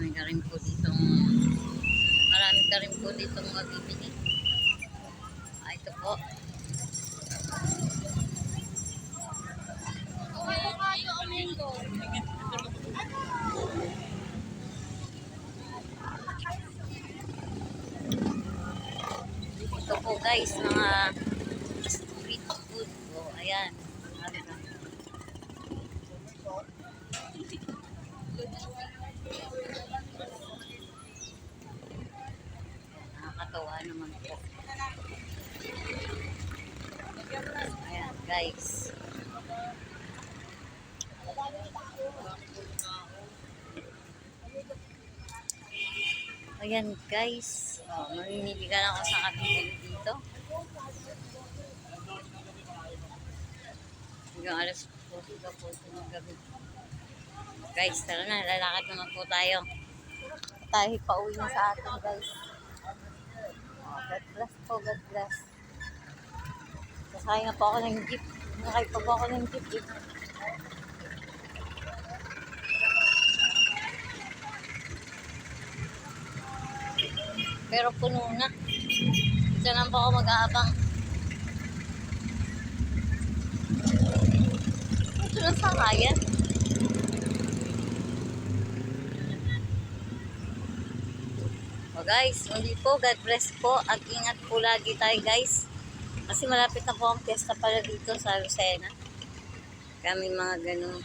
marami ka rin po ditong mabibili. Ito po. Ito po guys, mga street food. Ayan. Nakakatawa naman po. Ayan guys. Ayan guys. Mamimiligan ako sa kabibili dito. Hanggang alas 4 po ng gabi. Guys, tara na. Lalakad naman po tayo. Tayo pauwi na sa atin guys. God bless po, God bless. Sasakay na po ako ng jeep. Nakay pa po ako ng jeep eh. Pero puno na. Dito lang po ako mag-aabang. Ito na sakayan. O guys, muli po, God bless po. At ingat po lagi tayo guys. Kasi malapit na po ang piyesta pala dito sa Lucena. Kaming mga ganun.